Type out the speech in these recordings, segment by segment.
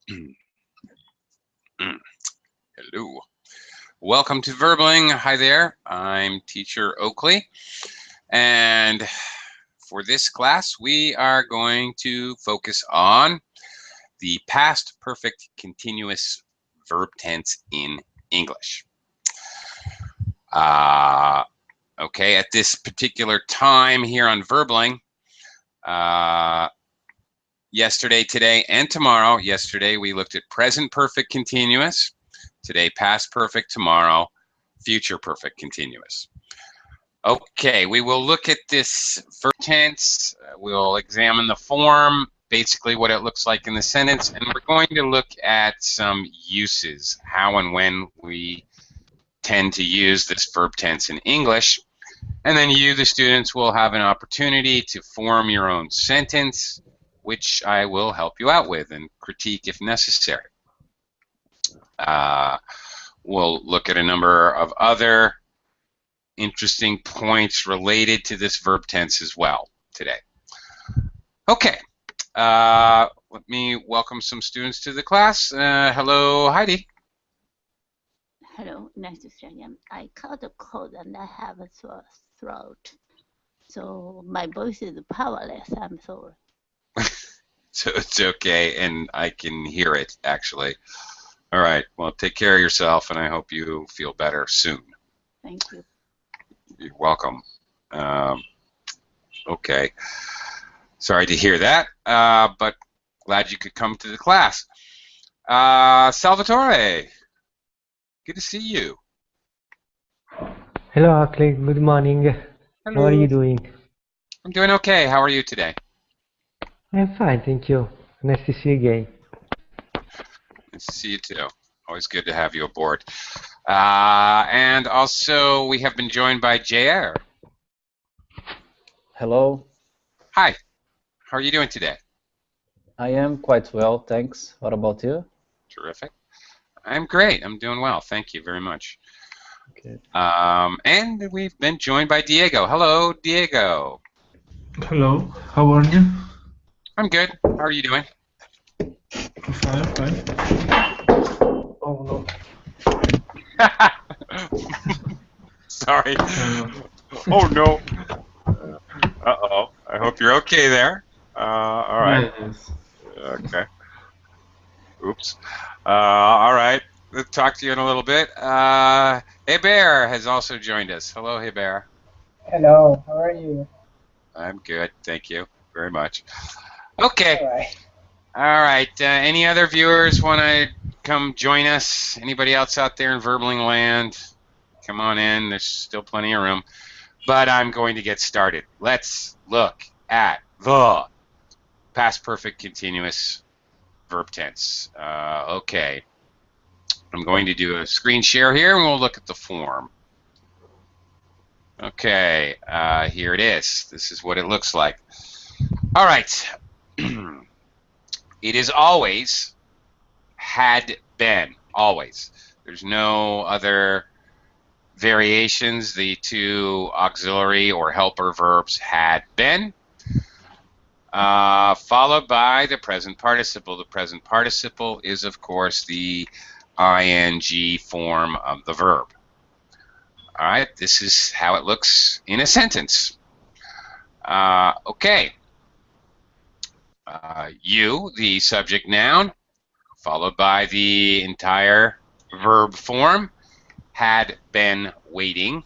Hello. Welcome to Verbling. Hi there. I'm teacher Oakley. And for this class, we are going to focus on the past perfect continuous verb tense in English. Okay, at this particular time here on Verbling, yesterday, today, and tomorrow. Yesterday, we looked at present perfect continuous. Today, past perfect. Tomorrow, future perfect continuous. Okay, we will look at this verb tense. We'll examine the form, basically what it looks like in the sentence, and we're going to look at some uses, how and when we tend to use this verb tense in English. And then you, the students, will have an opportunity to form your own sentence, which I will help you out with and critique if necessary. We'll look at a number of other interesting points related to this verb tense as well today. Okay, let me welcome some students to the class. Hello, Heidi. Hello, nice to see you again. I caught a cold and I have a sore throat, so my voice is powerless. I'm sorry. So it's okay, and I can hear it, actually. All right, well, take care of yourself, and I hope you feel better soon. Thank you. You're welcome. Okay. Sorry to hear that, but glad you could come to the class. Salvatore, good to see you. Hello, Oakley. Good morning. Hello. How are you doing? I'm doing okay. How are you today? I'm fine, thank you. Nice to see you again. Nice to see you too. Always good to have you aboard. And also, we have been joined by JR. Hello. Hi. How are you doing today? I am quite well, thanks. What about you? Terrific. I'm great. I'm doing well. Thank you very much. Okay. And we've been joined by Diego. Hello, Diego. Hello. How are you? I'm good. How are you doing? Fine, fine. Oh no. Sorry. Oh no. Uh-oh. I hope you're okay there. All right. Yes. Okay. Oops. All right. We'll talk to you in a little bit. Heber has also joined us. Hello, Heber. Hello, how are you? I'm good. Thank you very much. Okay. All right. All right. Any other viewers want to come join us? Anybody else out there in Verbling land? Come on in. There's still plenty of room. But I'm going to get started. Let's look at the past perfect continuous verb tense. Okay. I'm going to do a screen share here, and we'll look at the form. Okay. Here it is. This is what it looks like. All right. It is always had been. Always. There's no other variations. The two auxiliary or helper verbs had been, followed by the present participle. The present participle is, of course, the ing form of the verb. All right, this is how it looks in a sentence. Okay. You, the subject noun, followed by the entire verb form, had been waiting.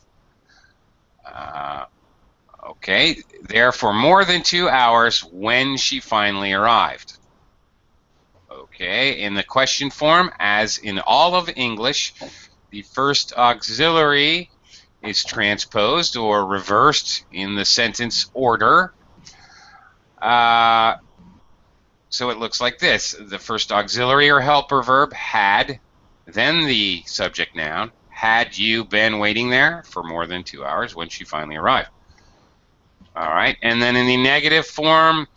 Okay, there for more than 2 hours when she finally arrived. Okay, in the question form, as in all of English, the first auxiliary is transposed or reversed in the sentence order. So it looks like this. The first auxiliary or helper verb had, then the subject noun. Had you been waiting there for more than 2 hours when she finally arrived? All right, and then in the negative form,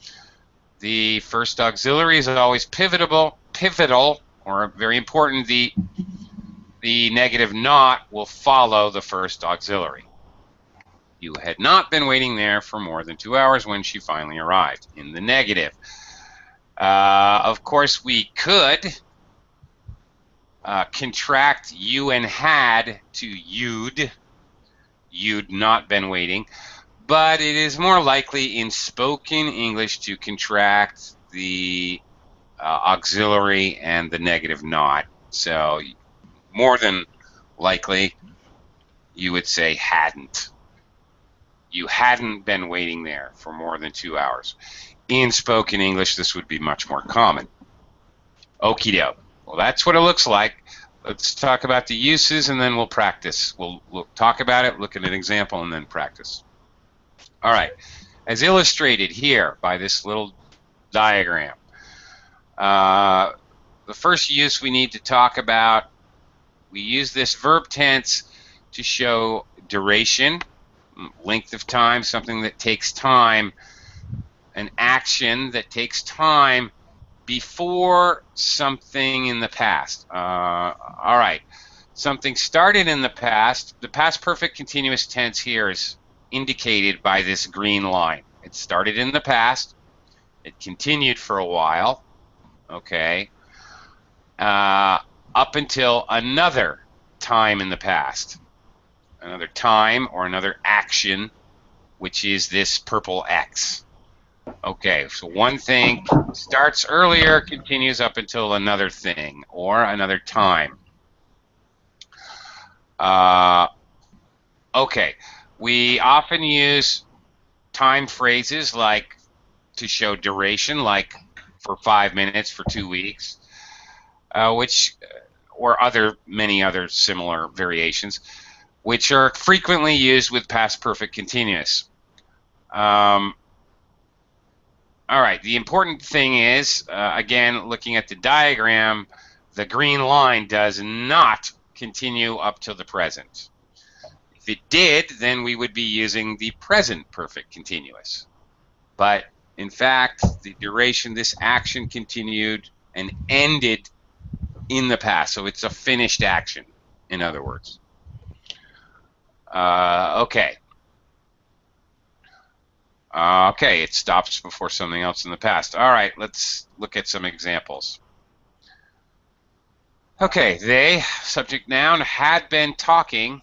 the first auxiliary is always pivotal, or very important, the negative not will follow the first auxiliary. You had not been waiting there for more than 2 hours when she finally arrived, in the negative. Of course, we could contract you and had to you'd. You'd not been waiting. But it is more likely in spoken English to contract the auxiliary and the negative not. So more than likely, you would say hadn't. You hadn't been waiting there for more than 2 hours. In spoken English, this would be much more common. Okie doke. Well, that's what it looks like. Let's talk about the uses, and then we'll practice. We'll talk about it, look at an example, and then practice. All right. As illustrated here by this little diagram, the first use we need to talk about, we use this verb tense to show duration, length of time, something that takes time, an action that takes time before something in the past. All right, something started in the past. The past perfect continuous tense here is indicated by this green line. It started in the past. It continued for a while, okay, up until another time in the past. Another time or another action, which is this purple X. Okay, so one thing starts earlier, continues up until another thing or another time. Okay, we often use time phrases like to show duration, like for 5 minutes, for 2 weeks, or many other similar variations, which are frequently used with past perfect continuous. All right, the important thing is, again, looking at the diagram, the green line does not continue up till the present. If it did, then we would be using the present perfect continuous. But in fact, the duration, this action continued and ended in the past, so it's a finished action, in other words. Okay. Okay, it stops before something else in the past. All right, let's look at some examples. Okay, they, subject noun, had been talking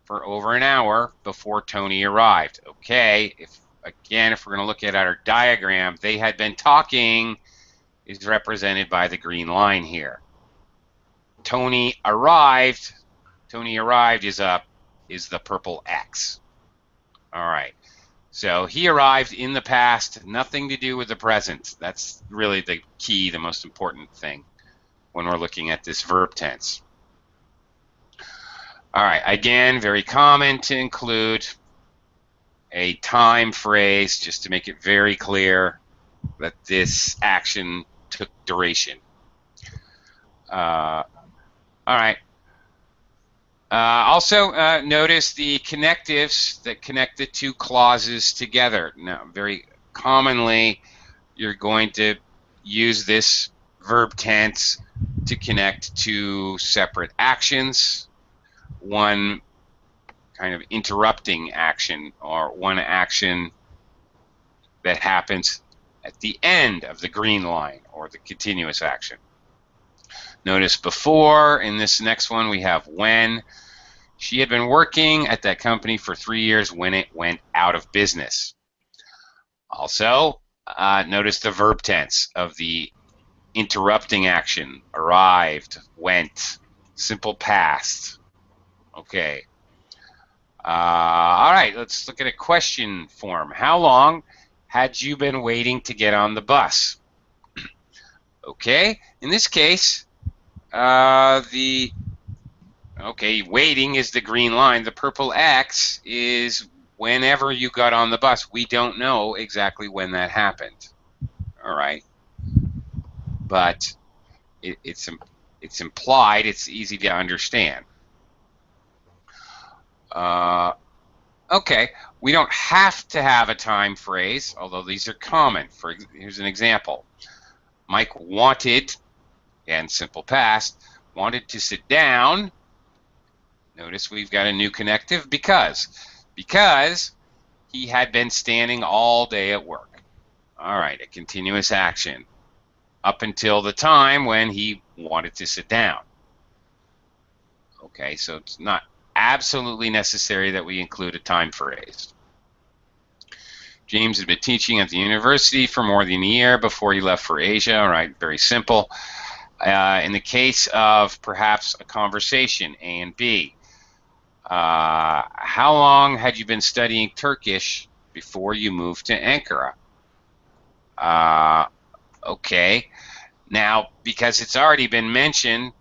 for over an hour before Tony arrived. Okay, if we're going to look at our diagram, they had been talking is represented by the green line here. Tony arrived is the purple X. All right. So he arrived in the past, nothing to do with the present. That's really the key, the most important thing when we're looking at this verb tense. All right, again, very common to include a time phrase just to make it very clear that this action took duration. All right. Also, notice the connectives that connect the two clauses together. Now, very commonly, you're going to use this verb tense to connect two separate actions, one kind of interrupting action, or one action that happens at the end of the green line, or the continuous action. Notice before, in this next one, we have when. She had been working at that company for 3 years when it went out of business. Also, notice the verb tense of the interrupting action. Arrived, went, simple past. Okay. All right, let's look at a question form. How long had you been waiting to get on the bus? Okay, in this case, waiting is the green line. The purple X is whenever you got on the bus. We don't know exactly when that happened. All right, but it's implied. It's easy to understand. Okay, we don't have to have a time phrase, although these are common. Here's an example. Mike wanted, and simple past, wanted to sit down. Notice we've got a new connective, because he had been standing all day at work. All right, a continuous action. up until the time when he wanted to sit down. Okay, so it's not absolutely necessary that we include a time phrase. James had been teaching at the university for more than a year before he left for Asia. All right, very simple. In the case of perhaps a conversation, A and B, how long had you been studying Turkish before you moved to Ankara? Okay. Now, because it's already been mentioned,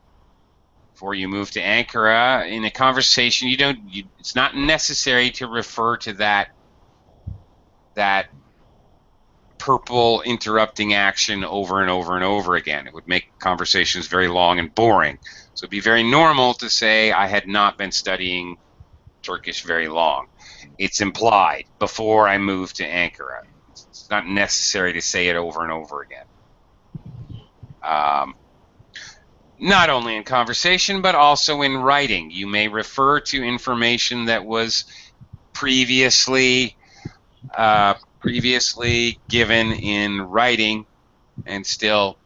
before you move to Ankara, in a conversation, it's not necessary to refer to that purple interrupting action over and over and over again. It would make conversations very long and boring. So it'd be very normal to say, I had not been studying Turkish very long. It's implied, before I moved to Ankara. It's not necessary to say it over and over again. Not only in conversation, but also in writing. You may refer to information that was previously given in writing and still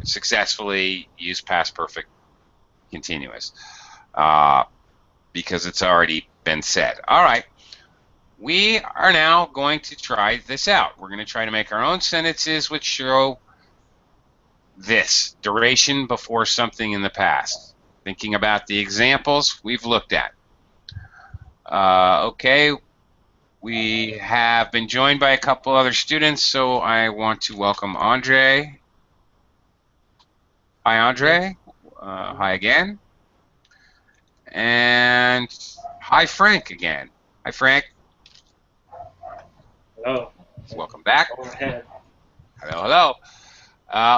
successfully use past perfect continuous because it's already been said. All right, we are now going to try this out. We're going to try to make our own sentences which show this duration before something in the past, thinking about the examples we've looked at. Okay, we have been joined by a couple other students, so I want to welcome Andre. Hi, Andre. Hi again. And hi, Frank again. Hi, Frank. Hello. Welcome back. Go ahead. Hello, hello.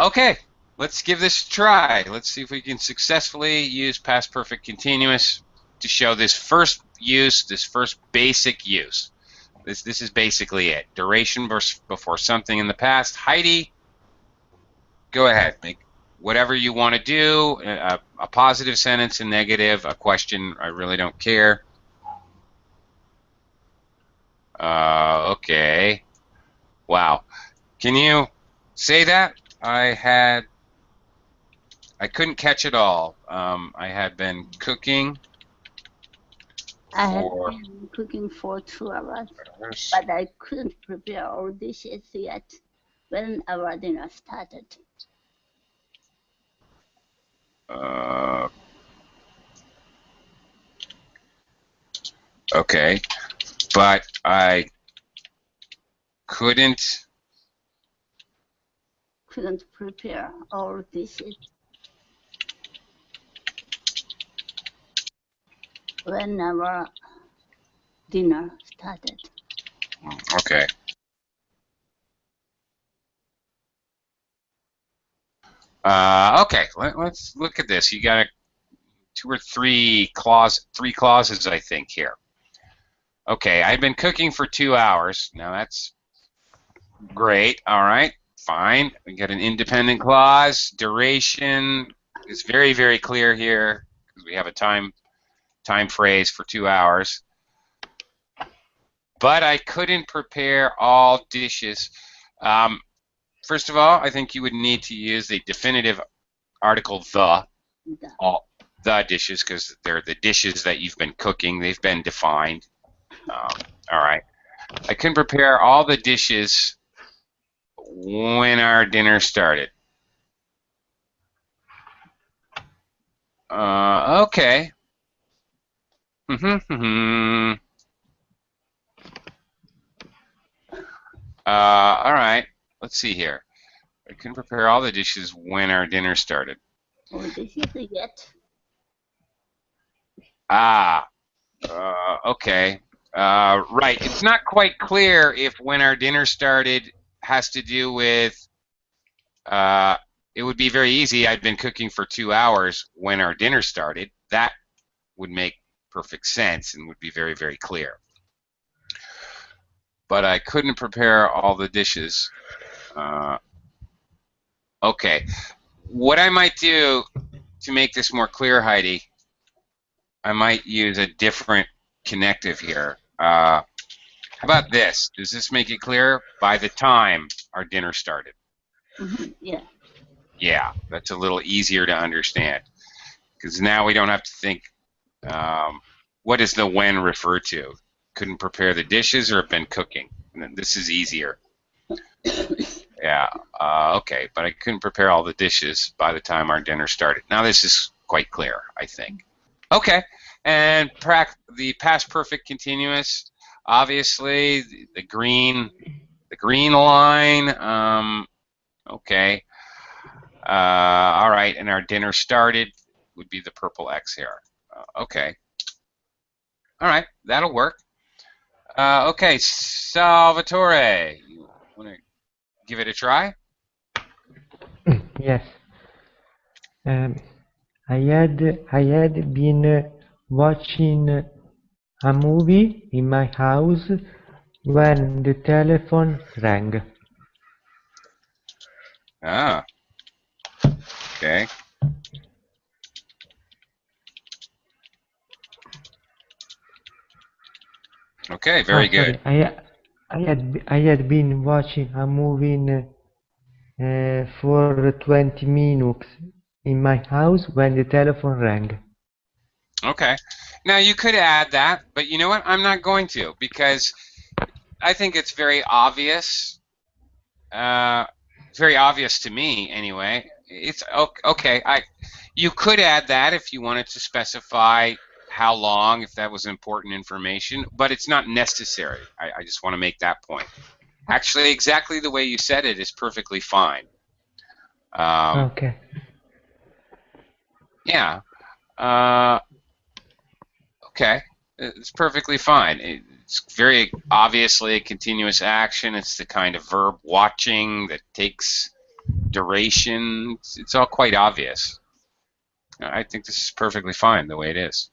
Okay, let's give this a try. Let's see if we can successfully use past perfect continuous to show this first use, this first basic use. This is basically it. Duration before something in the past. Heidi, go ahead. Make whatever you want to do. A positive sentence, a negative, a question. I really don't care. Okay. Wow. Can you say that? I couldn't catch it all. I had been cooking. I had been cooking for 2 hours, but I couldn't prepare all dishes yet when our dinner started. Okay, but I couldn't prepare all dishes when our dinner started. Okay. Okay, let's look at this. You got three clauses, I think, here. Okay, I've been cooking for 2 hours. Now that's great. All right, fine. We got an independent clause. Duration is very, very clear here because we have a time phrase for 2 hours. But I couldn't prepare all dishes. First of all, I think you would need to use the definitive article the dishes, because they're the dishes that you've been cooking. They've been defined. All right. I couldn't prepare all the dishes when our dinner started. Okay. All right. Let's see here. I couldn't prepare all the dishes when our dinner started. Oh, dishes yet? Okay. Right. It's not quite clear if when our dinner started has to do with, it would be very easy. I'd been cooking for 2 hours when our dinner started. That would make perfect sense and would be very, very clear. But I couldn't prepare all the dishes. Okay. What I might do to make this more clear, Heidi, I might use a different connective here. How about this? Does this make it clear? By the time our dinner started. Yeah. Yeah, that's a little easier to understand because now we don't have to think. What does the when refer to? Couldn't prepare the dishes or have been cooking? And then this is easier. Yeah, okay, but I couldn't prepare all the dishes by the time our dinner started. Now this is quite clear, I think. Okay, and the past perfect continuous, obviously the green line. Okay, all right, and our dinner started would be the purple X here. Okay, all right, that'll work. Okay, Salvatore, you want to give it a try? Yes. I had been watching a movie in my house when the telephone rang. Ah, okay. Okay, very good. Sorry. I had been watching a movie for 20 minutes in my house when the telephone rang. Okay. Now you could add that, but you know what? I'm not going to because I think it's very obvious. It's very obvious to me anyway. It's okay. You could add that if you wanted to specify how long, if that was important information, but it's not necessary. I just want to make that point. Actually, exactly the way you said it is perfectly fine. Okay. Yeah. Okay. It's perfectly fine. It's very obviously a continuous action. It's the kind of verb watching that takes duration. It's all quite obvious. I think this is perfectly fine the way it is,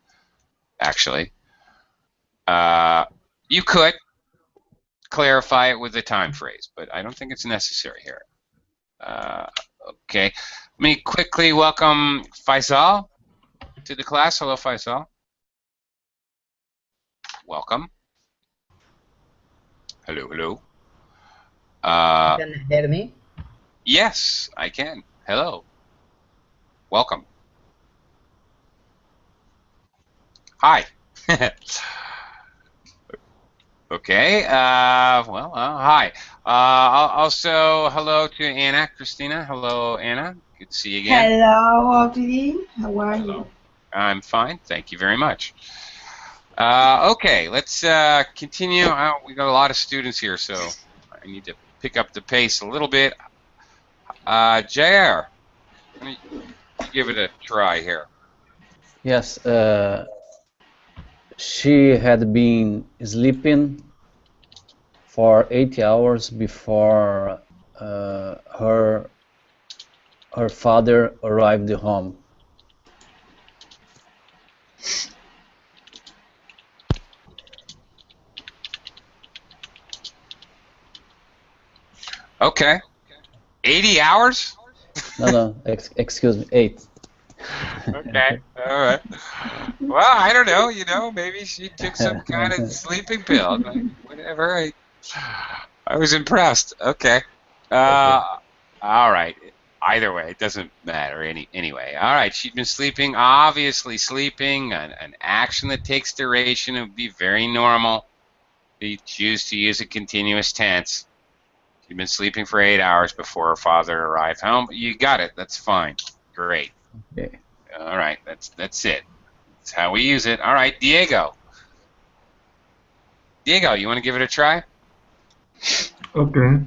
actually. You could clarify it with the time phrase, but I don't think it's necessary here. Okay. Let me quickly welcome Faisal to the class. Hello, Faisal. Welcome. Hello, hello. Can you hear me? Yes, I can. Hello. Welcome. Hi. Okay. Hi. Also, hello to Anna, Christina. Hello, Anna. Good to see you again. Hello, Audrey. How are you? I'm fine. Thank you very much. Okay, let's continue. We got a lot of students here, so I need to pick up the pace a little bit. JR, let me give it a try here. Yes, she had been sleeping for 8 hours before her father arrived home. Okay. 80 hours? No, excuse me, 8. Okay, all right. Well, I don't know, maybe she took some kind of sleeping pill. Whatever. I was impressed. Okay. All right. Either way, it doesn't matter anyway. All right, she'd been sleeping, obviously sleeping, an action that takes duration would be very normal. You choose to use a continuous tense. She'd been sleeping for 8 hours before her father arrived home. You got it. That's fine. Great. Okay. All right, that's it. That's how we use it. All right, Diego. Diego, you want to give it a try? Okay.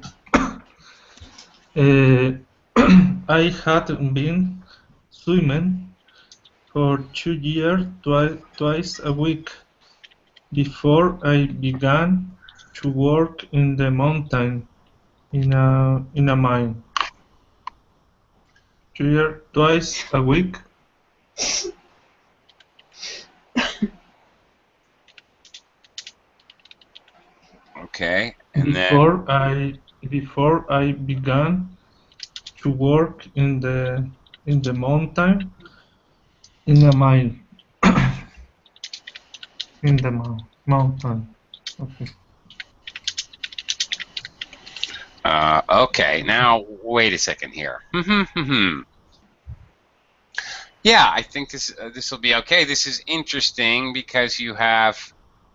I had been swimming for 2 years, twice a week, before I began to work in the mountain in a mine. 2 years, twice a week. Okay, and before I began to work in the mountain in a mine. In the mountain. Okay. Okay, now wait a second here. Yeah, I think this will be okay. This is interesting because you have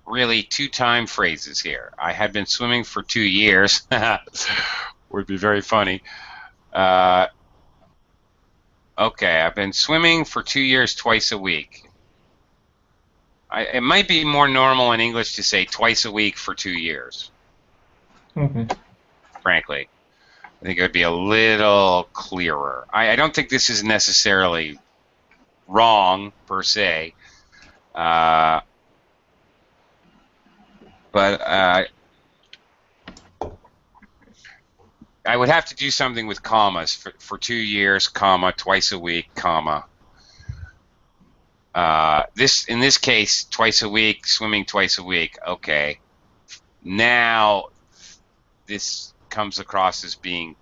really two time phrases here. I had been swimming for 2 years. Would be very funny. Okay, I've been swimming for 2 years twice a week. It might be more normal in English to say twice a week for 2 years. Okay. Frankly, I think it would be a little clearer. I don't think this is necessarily wrong per se, but I would have to do something with commas for 2 years, comma, twice a week, comma. In this case, twice a week, swimming twice a week. Okay. Now this comes across as being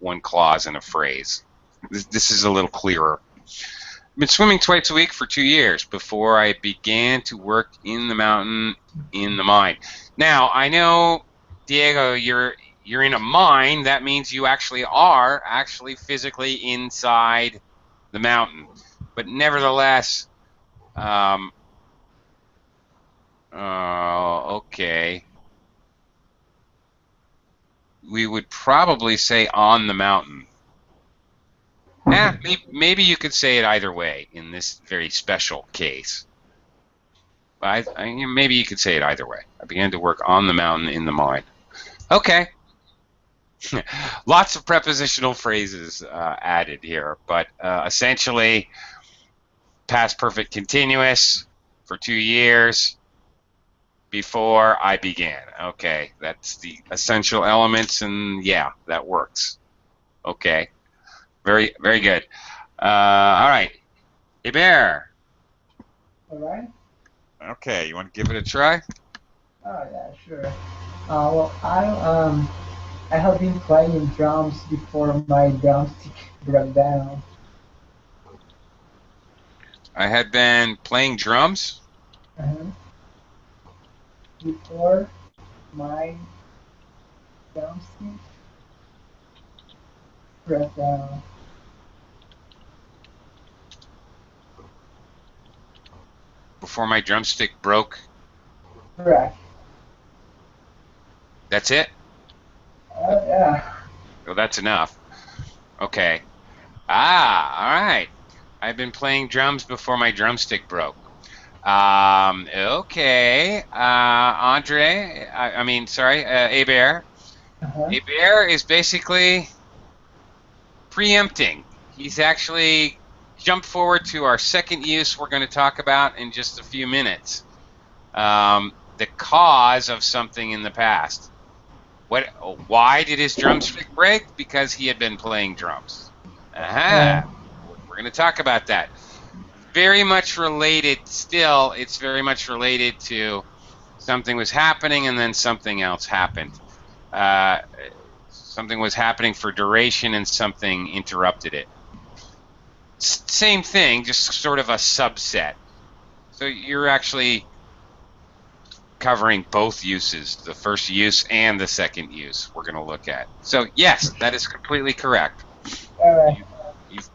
one clause in a phrase. This is a little clearer. I've been swimming twice a week for 2 years before I began to work in the mountain in the mine. Now, I know, Diego, you're in a mine. That means you actually are physically inside the mountain. But nevertheless, okay. We would probably say on the mountain. Maybe you could say it either way in this very special case. Maybe you could say it either way. I began to work on the mountain in the mine. Okay. Lots of prepositional phrases added here, but essentially past perfect continuous for 2 years before I began. Okay, that's the essential elements, and yeah, that works. Okay. Very, very good. All right. Hébert. All right. Okay, you want to give it a try? Oh yeah, sure. Well, I have been playing drums before my drumstick broke down. I had been playing drums. Before my drumstick broke down. Before my drumstick broke. Correct. That's it? Yeah. Well, that's enough. Okay. All right. I've been playing drums before my drumstick broke. Okay. Andre, Hébert. Hébert is basically preempting. He's actually jumped forward to our second use we're going to talk about in just a few minutes. The cause of something in the past. Why did his drumstick break? Because he had been playing drums. We're going to talk about that. Very much related still. It's very much related to something was happening and then something else happened. Something was happening for duration and something interrupted it. Same thing, just sort of a subset. So you're actually covering both uses, the first use and the second use we're going to look at. So yes, that is completely correct. All right. You've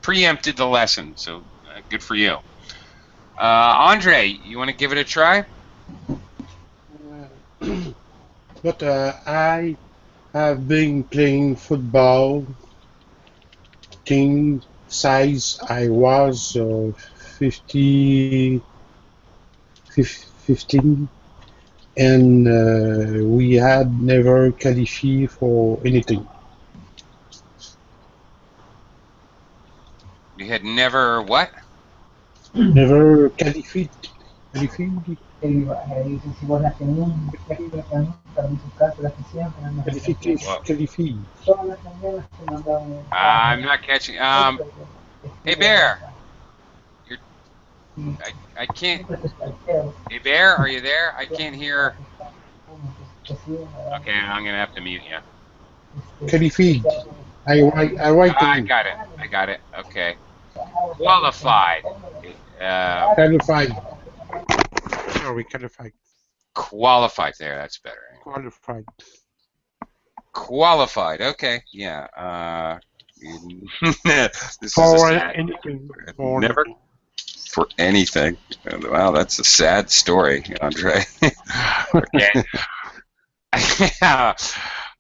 preempted the lesson, so good for you. Andre, you want to give it a try? But I have been playing football. Team size I was 15, and we had never qualified for anything. You had never what? Never qualified. Dice si vos las tenías, para muchos casos las hacían, pero no Qualified. todas las mañanas te mandaban. I'm not catching. Hey Bear, I can't. Hey Bear, are you there? I can't hear. Okay, I'm gonna have to mute you. Qualified. I write. I got it. Okay. Qualified. Qualified. Sorry, qualified. Qualified. There, that's better. Qualified. Qualified. Okay. Yeah. This is a For sad. anything. For Never anything. for anything. Wow, that's a sad story, Andre. Okay.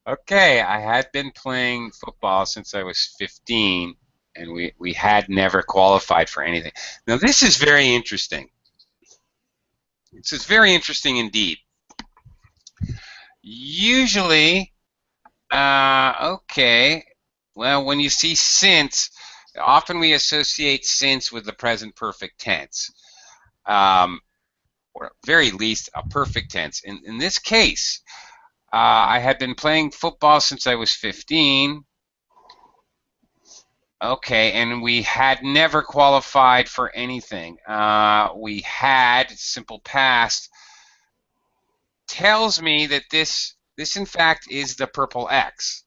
Okay, I had been playing football since I was 15, and we had never qualified for anything. Now, this is very interesting. This is very interesting indeed. Usually, okay, well, when you see since, often we associate since with the present perfect tense, or at very least a perfect tense. In this case, I had been playing football since I was 15. Okay, and we had never qualified for anything. We had, simple past, tells me that this in fact is the purple X.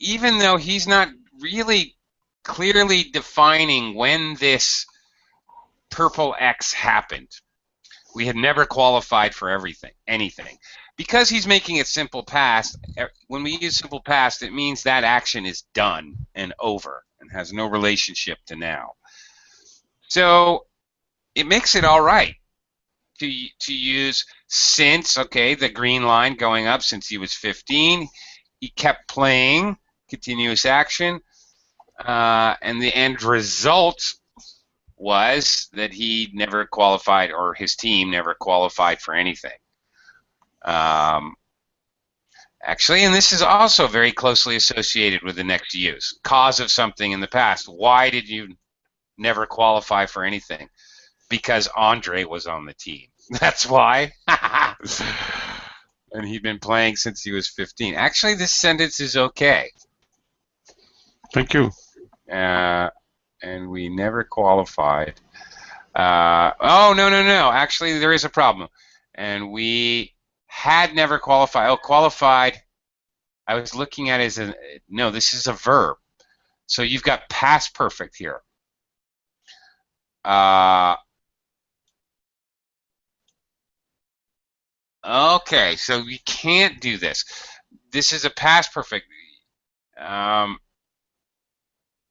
Even though he's not really clearly defining when this purple X happened. We had never qualified for anything. Because he's making it simple past, when we use simple past, it means that action is done and over and has no relationship to now. So it makes it all right to use since, okay, the green line going up since he was 15. He kept playing, continuous action, and the end result was that he never qualified, or his team never qualified for anything. Actually, and this is also very closely associated with the next use. Cause of something in the past. Why did you never qualify for anything? Because Andre was on the team. That's why. And he'd been playing since he was 15. Actually, this sentence is okay. Thank you. And we never qualified. Oh, no. Actually, there is a problem. And we had never qualified. Oh, qualified. I was looking at it as no, this is a verb. So you've got past perfect here. Okay, so we can't do this. This is a past perfect.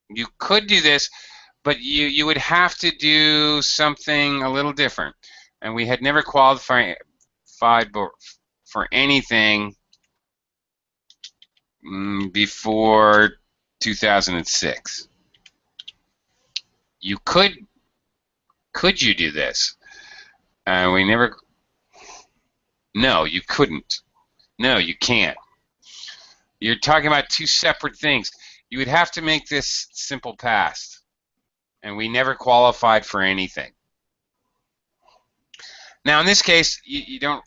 You could do this, but you would have to do something a little different. And we had never qualified for anything before 2006. You could you do this? We never. No, you couldn't. No, you can't. You're talking about two separate things. You would have to make this simple past, and we never qualified for anything. Now, in this case, you don't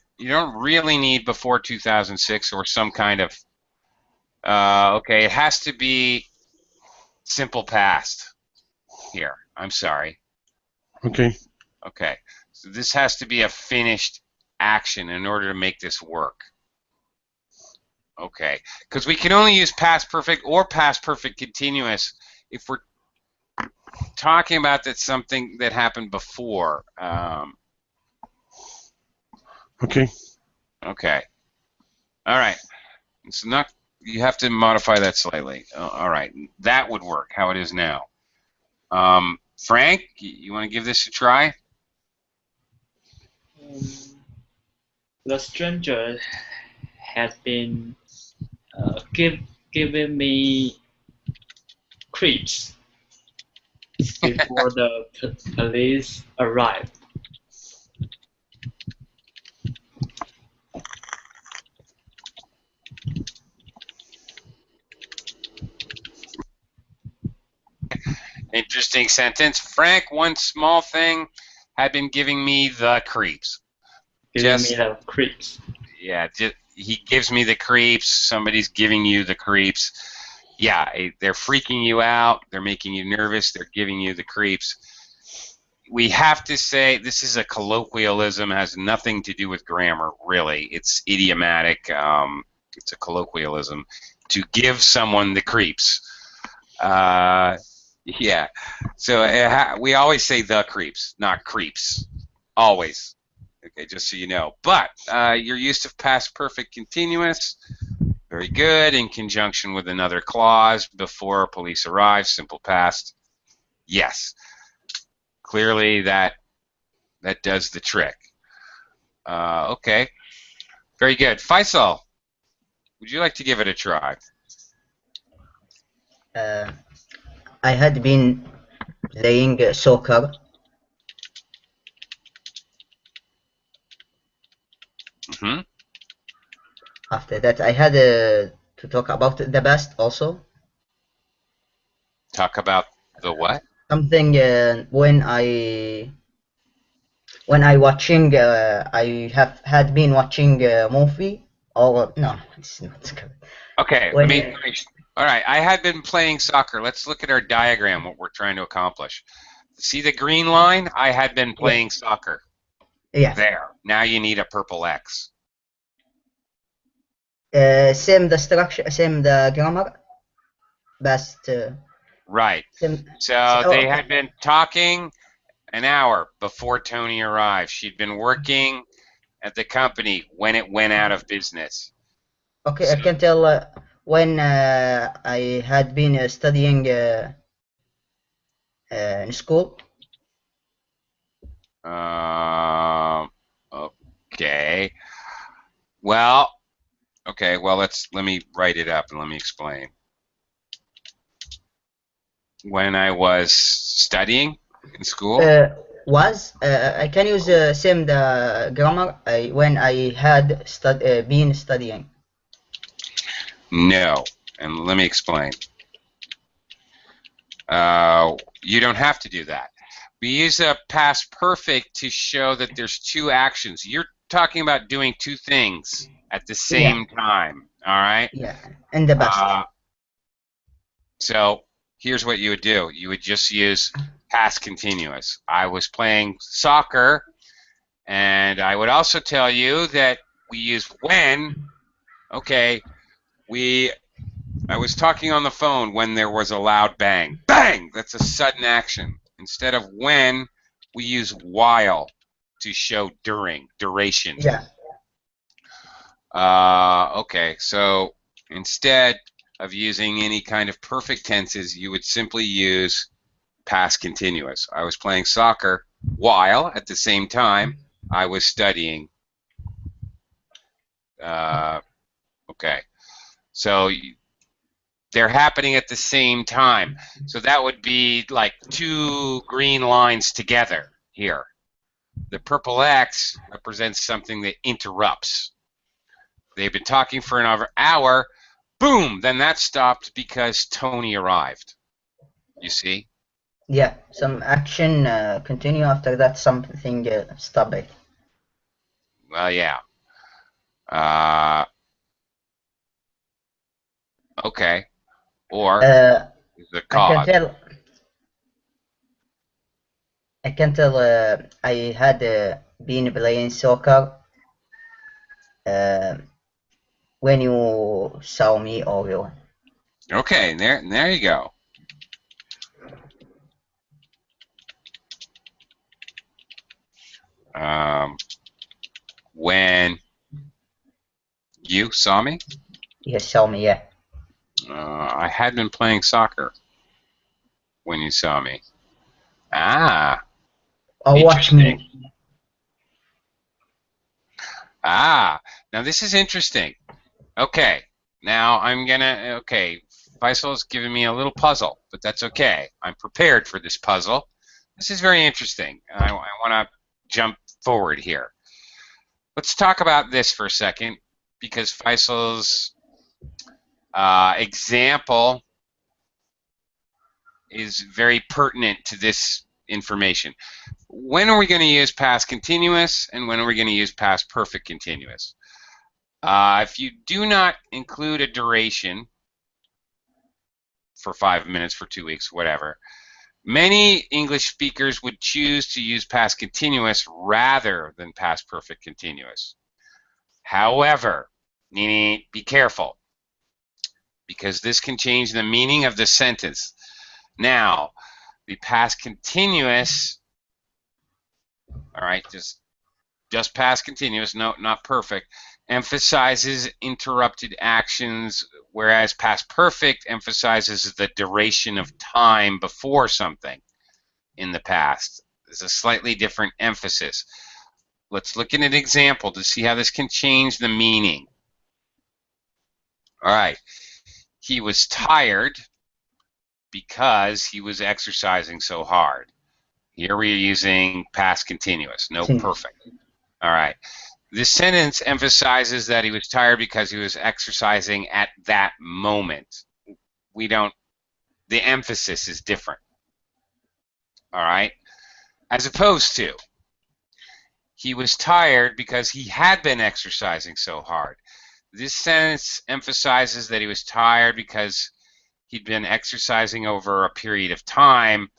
really need before 2006 or some kind of. Okay, it has to be simple past here. I'm sorry. Okay. Okay, so this has to be a finished action in order to make this work. Okay, because we can only use past perfect or past perfect continuous if we're talking about that something that happened before. Okay. Okay. All right. So you have to modify that slightly. All right, that would work how it is now. Frank, you want to give this a try? The stranger has been giving me creeps before the police arrived. Interesting sentence. Frank, one small thing, had been giving me the creeps. Giving me the creeps. Yeah, he gives me the creeps. Somebody's giving you the creeps. Yeah, they're freaking you out. They're making you nervous. They're giving you the creeps. We have to say this is a colloquialism. It has nothing to do with grammar, really. It's idiomatic. It's a colloquialism to give someone the creeps. Yeah. So we always say the creeps, not creeps. Always. Okay, just so you know. But your use of past perfect continuous, very good, in conjunction with another clause before police arrive, simple past. Yes, clearly that does the trick. Okay, very good. Faisal, would you like to give it a try? I had been playing soccer. Mm-hmm. After that, I had to talk about the past also. Talk about the what? Something when watching, I have had been watching a movie. Or no, it's not good. Okay, When, all right, I had been playing soccer. Let's look at our diagram, what we're trying to accomplish. See the green line? I had been playing soccer. Yeah. There. Now you need a purple X. Same the structure, same the grammar, but right. So they had been talking an hour before Tony arrived. She'd been working at the company when it went out of business. Okay, so, I can tell when I had been studying in school. Okay. Well, okay. Well, let me write it up and let me explain. When I was studying in school. I can use same the grammar when I had been studying. No, and let me explain. You don't have to do that. We use a past perfect to show that there's two actions. You're talking about doing two things at the same time. All right? Yeah, and the past. So here's what you would do. You would just use past continuous. I was playing soccer, and I would also tell you that we use when. Okay, I was talking on the phone when there was a loud bang. Bang! That's a sudden action. Instead of when, we use while to show duration. Yeah. Okay, so instead of using any kind of perfect tenses, you would simply use past continuous. I was playing soccer while, at the same time, I was studying. Okay, so they're happening at the same time. So that would be like two green lines together here. The purple X represents something that interrupts. They've been talking for another hour. Boom! Then that stopped because Tony arrived. You see? Yeah, some action continue after that. Something stop it. Well, yeah. Okay. Or the cause. I can tell. I had been playing soccer when you saw me, Orion. Okay, there you go. When you saw me? You saw me, yeah. I had been playing soccer when you saw me. Ah. Watch me. Ah. Now this is interesting. Okay. Now I'm gonna. Okay. Faisal's giving me a little puzzle, but that's okay. I'm prepared for this puzzle. This is very interesting. I want to jump forward here. Let's talk about this for a second, because Faisal's example is very pertinent to this information. When are we going to use past continuous, and when are we going to use past perfect continuous? If you do not include a duration for 5 minutes, for 2 weeks, whatever, many English speakers would choose to use past continuous rather than past perfect continuous. However, be careful, because this can change the meaning of the sentence. Now, the past continuous, all right, just just past continuous, no, not perfect, emphasizes interrupted actions, whereas past perfect emphasizes the duration of time before something in the past. There's a slightly different emphasis. Let's look at an example to see how this can change the meaning. All right. He was tired because he was exercising so hard. Here we are using past continuous, no perfect. All right. This sentence emphasizes that he was tired because he was exercising at that moment. The emphasis is different. All right. As opposed to, he was tired because he had been exercising so hard. This sentence emphasizes that he was tired because he'd been exercising over a period of time.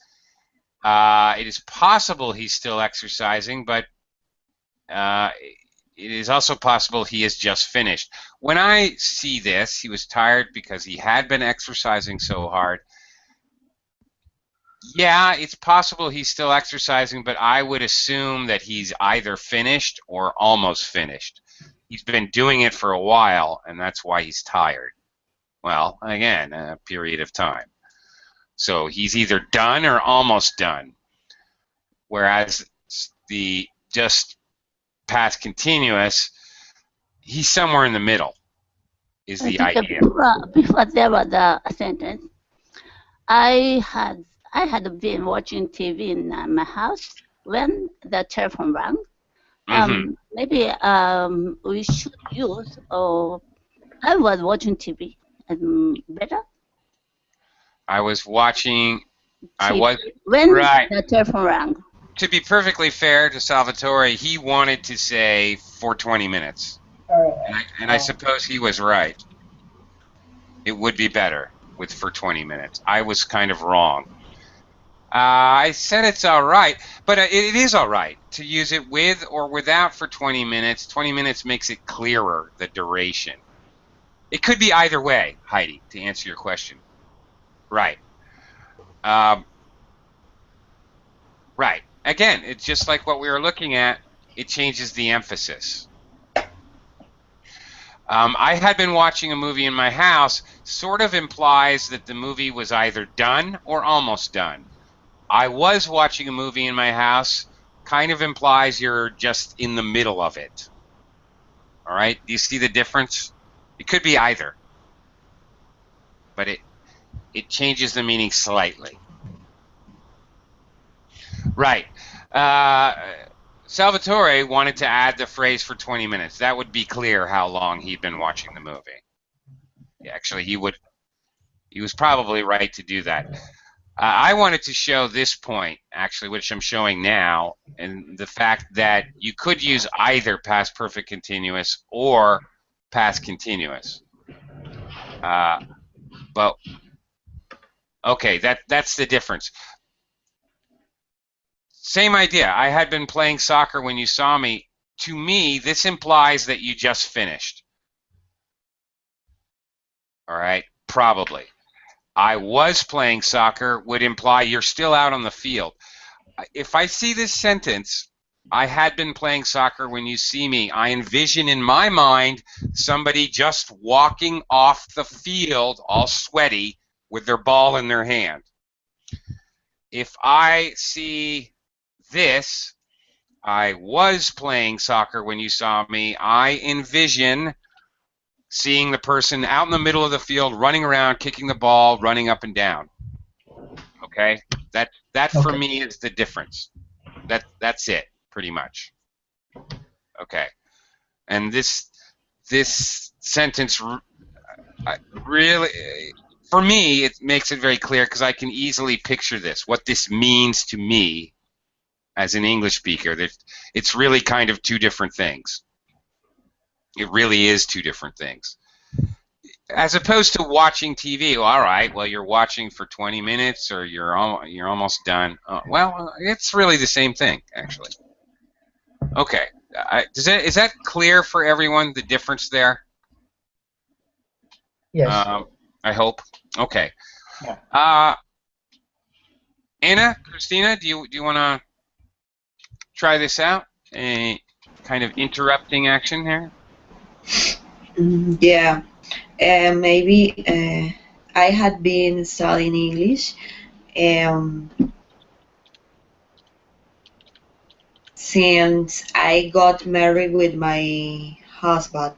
It is possible he's still exercising, but it is also possible he has just finished. When I see this, he was tired because he had been exercising so hard. Yeah, it's possible he's still exercising, but I would assume that he's either finished or almost finished. He's been doing it for a while, and that's why he's tired. Well, again, a period of time. So he's either done or almost done. Whereas the just past continuous, he's somewhere in the middle, is the idea. Before there was a sentence, I had been watching TV in my house when the telephone rang. Maybe we should use, I was watching TV. Better? I was watching, TV. When the telephone rang. To be perfectly fair to Salvatore, he wanted to say for 20 minutes. And I suppose he was right. It would be better with for 20 minutes. I was kind of wrong. I said it's all right, but it is all right to use it with or without for 20 minutes. 20 minutes makes it clearer, the duration. It could be either way, Heidi, to answer your question. Right. Right. Again, it's just like what we were looking at. It changes the emphasis. I had been watching a movie in my house, sort of implies that the movie was either done or almost done. I was watching a movie in my house, kind of implies you're just in the middle of it. All right? Do you see the difference? It could be either. But it changes the meaning slightly. Right. Salvatore wanted to add the phrase for 20 minutes. That would be clear how long he'd been watching the movie. Yeah, actually, he was probably right to do that. I wanted to show this point, actually, which I'm showing now, and the fact that you could use either past perfect continuous or past continuous. But, okay, that's the difference. Same idea. I had been playing soccer when you saw me. To me, this implies that you just finished. All right? Probably. I was playing soccer would imply you're still out on the field. If I see this sentence, I had been playing soccer when you see me, I envision in my mind somebody just walking off the field all sweaty with their ball in their hand. If I see this, I was playing soccer when you saw me, I envision seeing the person out in the middle of the field running around, kicking the ball, running up and down. Okay? That for me is the difference. That's it, pretty much. Okay. And this sentence really, for me, it makes it very clear because I can easily picture this, what this means to me as an English speaker. It's really kind of two different things. It really is two different things. As opposed to watching TV, well, all right, well, you're watching for 20 minutes or you're almost done. Well, it's really the same thing, actually. Okay. Is that clear for everyone, the difference there? Yes. I hope. Okay. Yeah. Anna, Christina, do you want to try this out? kind of interrupting action here? Yeah. Maybe I had been studying English since I got married with my husband.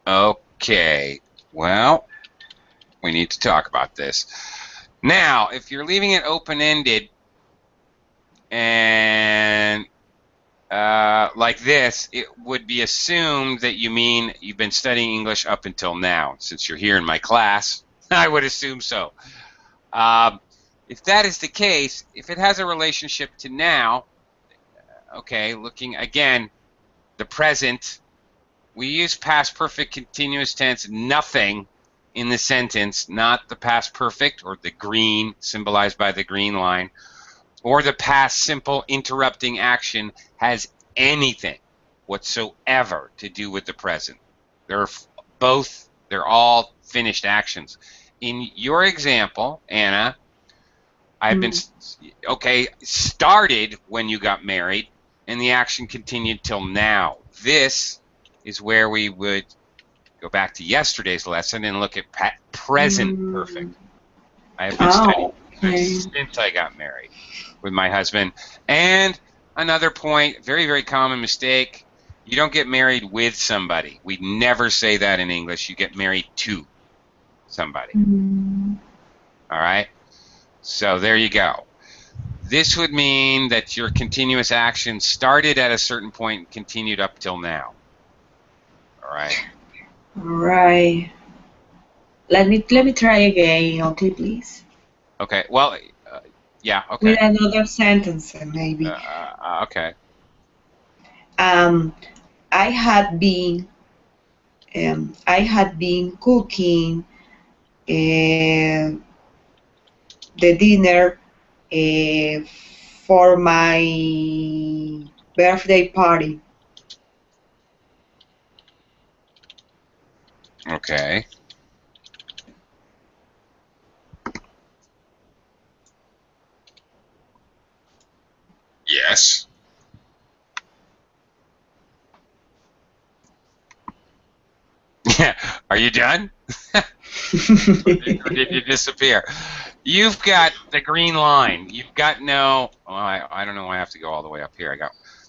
Okay. Well, we need to talk about this. Now, if you're leaving it open-ended and like this, it would be assumed that you mean you've been studying English up until now. Since you're here in my class, I would assume so. If that is the case, if it has a relationship to now, okay, looking again, the present, we use past perfect continuous tense, nothing in the sentence, not the past perfect or the green, symbolized by the green line, or the past simple interrupting action has anything whatsoever to do with the present. They're all finished actions. In your example, Anna, I've been, started when you got married, and the action continued till now. This is where we would go back to yesterday's lesson and look at present perfect. I have been studying since I got married with my husband. And another point, very, very common mistake, you don't get married with somebody. We never say that in English. You get married to somebody. All right? So there you go. This would mean that your continuous action started at a certain point and continued up till now. All right? All right. Let me try again, okay, please. Okay. Well, yeah. Okay. With another sentence, maybe. Okay. I had been cooking the dinner for my birthday party. Okay. Yes. Yeah. Are you done? Or did you disappear? You've got the green line. You've got no. Oh, I don't know why I have to go all the way up here.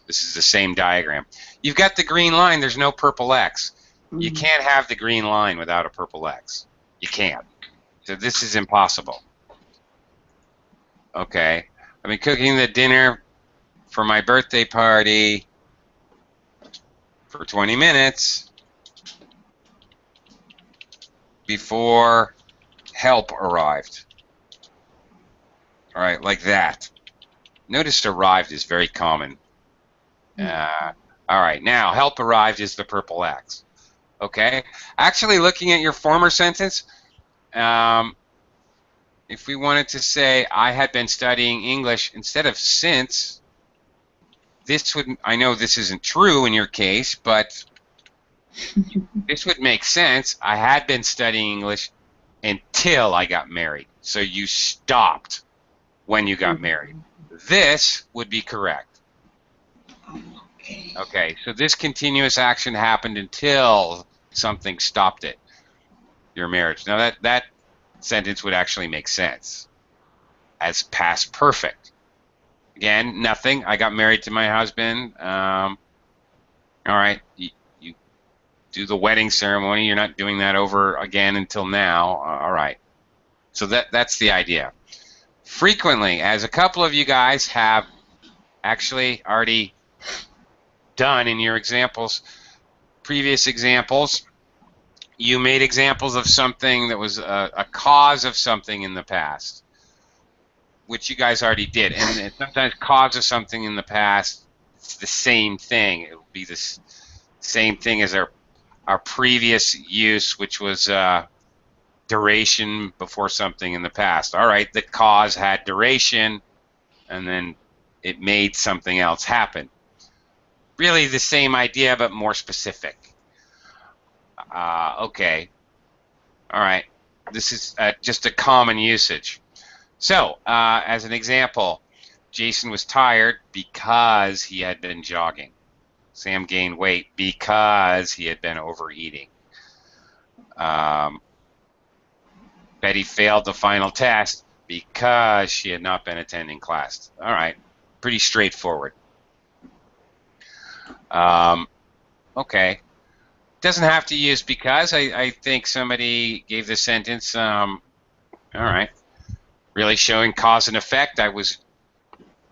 This is the same diagram. You've got the green line. There's no purple X. You can't have the green line without a purple X. You can't. So this is impossible. Okay. I've been cooking the dinner for my birthday party for 20 minutes before help arrived. All right, like that. Notice arrived is very common. All right, now help arrived is the purple X. Okay. Actually, looking at your former sentence, if we wanted to say I had been studying English instead of since, this would, I know this isn't true in your case, but this would make sense. I had been studying English until I got married. So you stopped when you got married. This would be correct. Okay, so this continuous action happened until something stopped it, your marriage. Now that sentence would actually make sense as past perfect. Again, nothing. I got married to my husband. All right, you do the wedding ceremony. You're not doing that over again until now. All right. So that's the idea. Frequently, as a couple of you guys have actually already done in your examples, previous examples, you made examples of something that was a cause of something in the past, which you guys already did. And sometimes cause of something in the past, it's the same thing. It will be the same thing as our previous use, which was duration before something in the past. All right, the cause had duration, and then it made something else happen. Really the same idea, but more specific. Okay. All right. this is just a common usage. So, as an example, Jason was tired because he had been jogging. Sam gained weight because he had been overeating. Betty failed the final test because she had not been attending class. All right, pretty straightforward. Okay. Doesn't have to use because. I think somebody gave the sentence, all right, really showing cause and effect.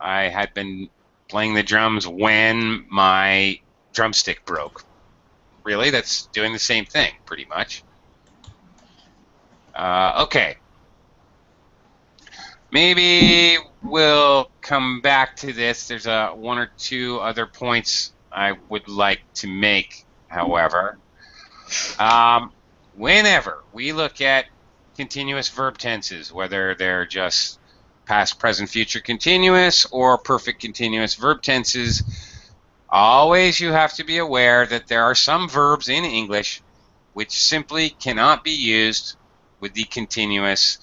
I had been playing the drums when my drumstick broke. Really, that's doing the same thing, pretty much. Okay. Maybe we'll come back to this. There's one or two other points I would like to make, however. Whenever we look at continuous verb tenses, whether they're just past, present, future continuous or perfect continuous verb tenses, always you have to be aware that there are some verbs in English which simply cannot be used with the continuous,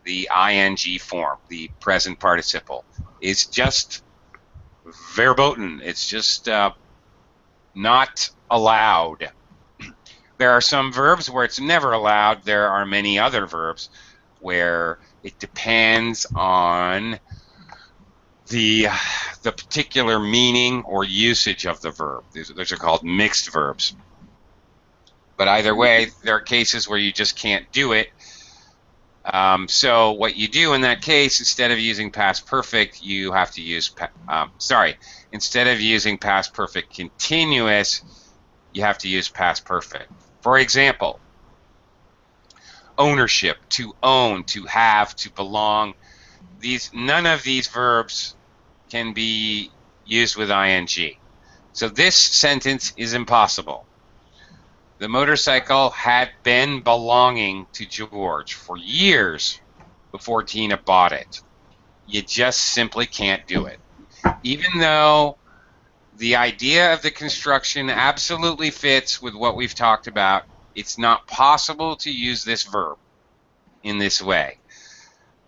the ing form, the present participle. It's just verboten. It's just not allowed. There are some verbs where it's never allowed. There are many other verbs where it depends on the particular meaning or usage of the verb. Those are called mixed verbs. But either way, there are cases where you just can't do it. So what you do in that case, instead of using past perfect, you have to use, instead of using past perfect continuous, you have to use past perfect. For example, ownership, to own, to have, to belong. None of these verbs can be used with ing. So this sentence is impossible. The motorcycle had been belonging to George for years before Tina bought it. You just simply can't do it. Even though the idea of the construction absolutely fits with what we've talked about, it's not possible to use this verb in this way.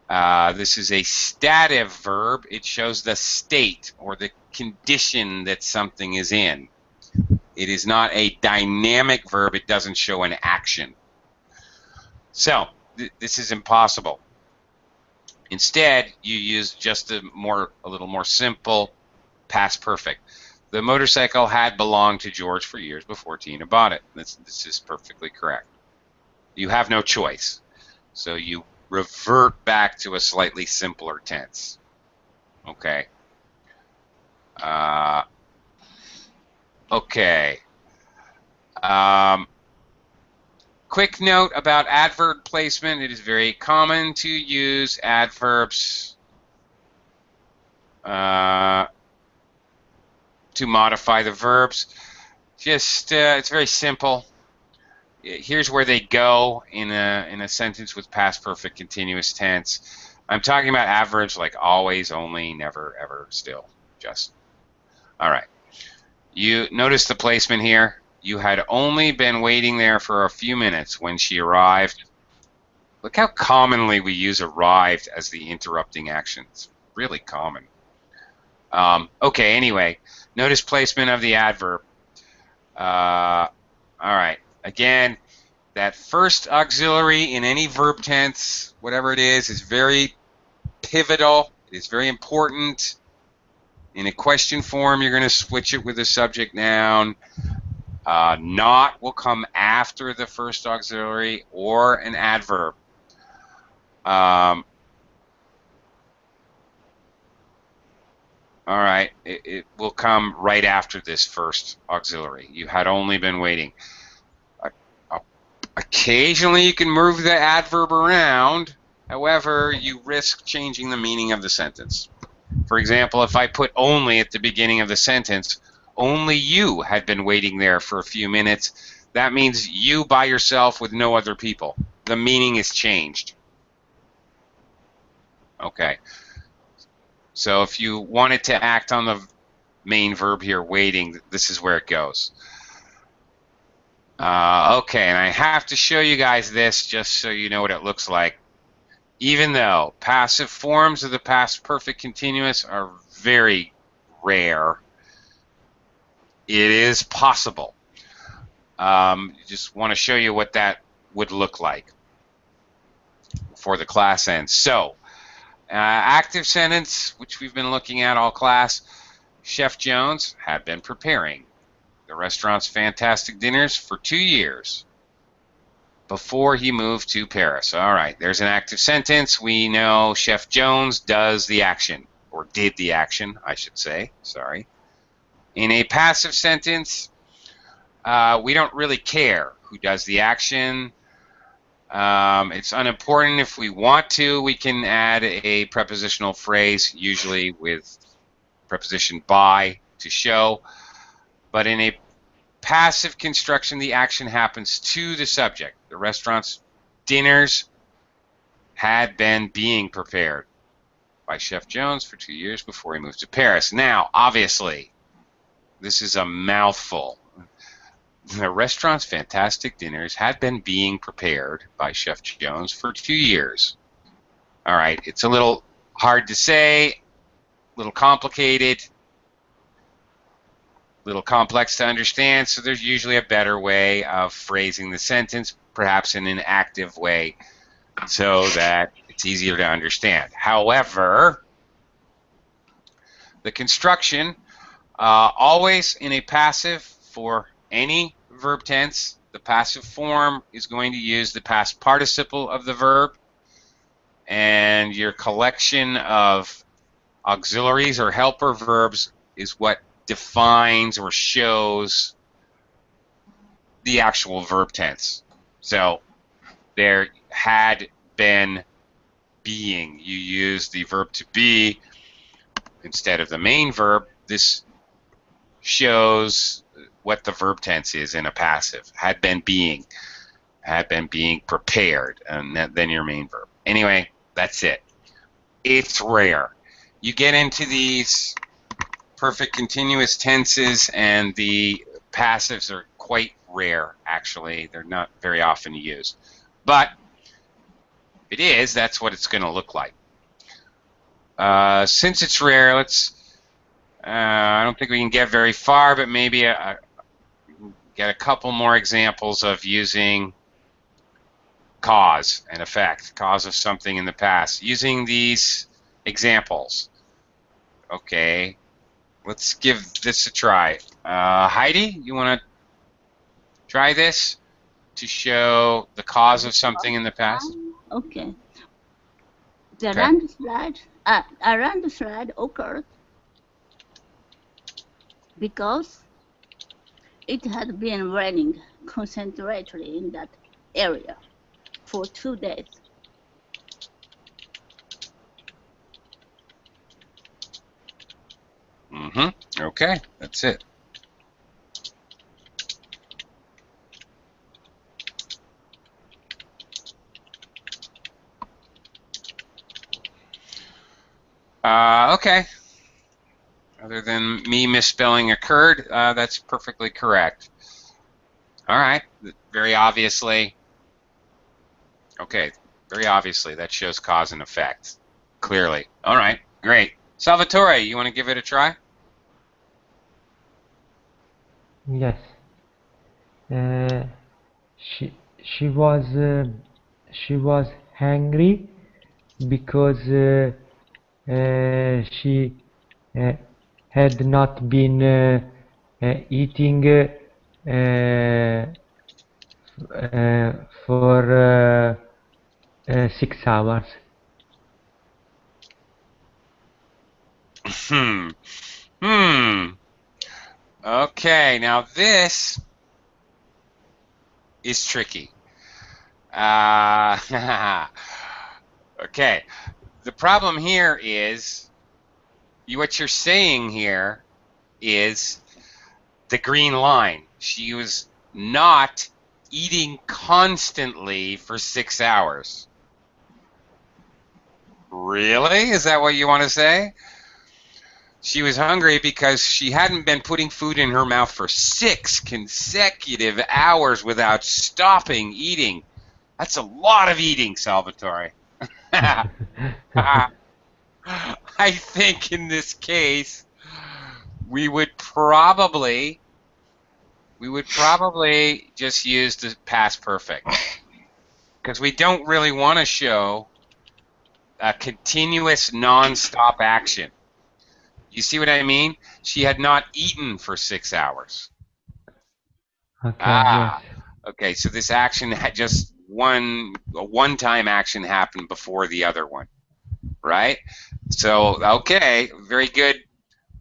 This is a stative verb. It shows the state or the condition that something is in. It is not a dynamic verb. It doesn't show an action. So this is impossible. Instead, you use just a little more simple past perfect. The motorcycle had belonged to George for years before Tina bought it. This is perfectly correct. You have no choice. So you revert back to a slightly simpler tense. Okay. Okay. Quick note about adverb placement. It is very common to use adverbs to modify the verbs. Just it's very simple. Here's where they go in a sentence with past perfect continuous tense. I'm talking about adverbs like always, only, never, ever, still, just. All right. You notice the placement here. You had only been waiting there for a few minutes when she arrived. Look how commonly we use arrived as the interrupting action. It's really common. Okay, anyway, notice placement of the adverb. All right. Again, that first auxiliary in any verb tense, whatever it is very pivotal. It is very important. In a question form, you're going to switch it with a subject noun. Not will come after the first auxiliary or an adverb. All right, it will come right after this first auxiliary. You had only been waiting. Occasionally you can move the adverb around. However, you risk changing the meaning of the sentence. For example, if I put only at the beginning of the sentence, only you had been waiting there for a few minutes, that means you by yourself with no other people. The meaning is changed. Okay. So if you wanted to act on the main verb here, waiting, this is where it goes. Okay, and I have to show you guys this just so you know what it looks like. Even though passive forms of the past perfect continuous are very rare, it is possible. Just want to show you what that would look like before the class ends. So, active sentence, which we've been looking at all class. Chef Jones had been preparing the restaurant's fantastic dinners for 2 years before he moved to Paris. All right, there's an active sentence. We know Chef Jones does the action, or did the action, I should say. Sorry. In a passive sentence, we don't really care who does the action. It's unimportant. If we want to, we can add a prepositional phrase, usually with preposition by, to show. But in a passive construction, the action happens to the subject. The restaurant's dinners had been being prepared by Chef Jones for 2 years before he moved to Paris. Now, obviously, this is a mouthful. The restaurant's fantastic dinners had been being prepared by Chef Jones for 2 years. All right, it's a little hard to say, a little complicated, little complex to understand, so there's usually a better way of phrasing the sentence, perhaps in an active way, so that it's easier to understand. However, the construction, always in a passive for any verb tense, the passive form is going to use the past participle of the verb, and your collection of auxiliaries or helper verbs is what defines or shows the actual verb tense. So there had been being. You use the verb to be instead of the main verb. This shows what the verb tense is in a passive. Had been being prepared, and then your main verb. Anyway, that's it. It's rare. You get into these perfect continuous tenses, and the passives are quite rare, actually. They're not very often used. But it is, that's what it's going to look like. Since it's rare, let's, I don't think we can get very far, but maybe get a couple more examples of using cause and effect, cause of something in the past, using these examples. Okay. Let's give this a try. Heidi, you want to try this to show the cause of something in the past? Okay. The landslide, a landslide occurred because it had been raining concentratedly in that area for 2 days. Okay, that's it. Okay. Other than me misspelling occurred, that's perfectly correct. All right, very obviously. Okay, very obviously that shows cause and effect, clearly. All right, great. Salvatore, you want to give it a try? Yes. She was hungry because she had not been eating for 6 hours. Okay, now this is tricky. Okay, the problem here is what you're saying here is the green line. She was not eating constantly for 6 hours. Really? Is that what you want to say? She was hungry because she hadn't been putting food in her mouth for 6 consecutive hours without stopping eating. That's a lot of eating, Salvatore. I think in this case, we would probably just use the past perfect, because we don't really want to show a continuous non-stop action. You see what I mean? She had not eaten for 6 hours. Okay, Ah, yes. okay, so this action had just a one-time action happened before the other one, right? So, okay, very good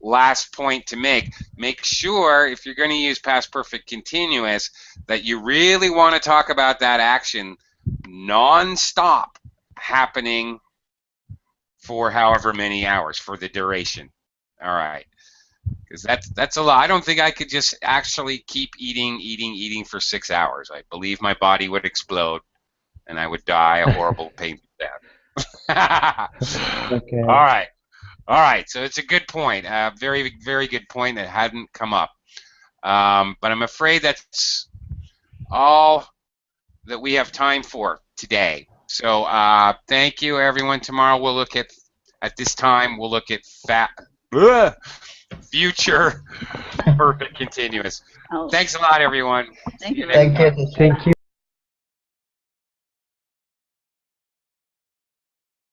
last point to make. Make sure, if you're going to use past perfect continuous, that you really want to talk about that action non-stop happening for however many hours, for the duration. All right, because that's a lot. I don't think I could just actually keep eating for 6 hours. I believe my body would explode, and I would die a horrible, painful death. Okay. All right. So it's a good point. Very, very good point that hadn't come up. But I'm afraid that's all that we have time for today. So thank you, everyone. Tomorrow we'll look at this time, we'll look at future perfect continuous. Oh, Thank you a lot, everyone. thank you. Thank you. Thank you.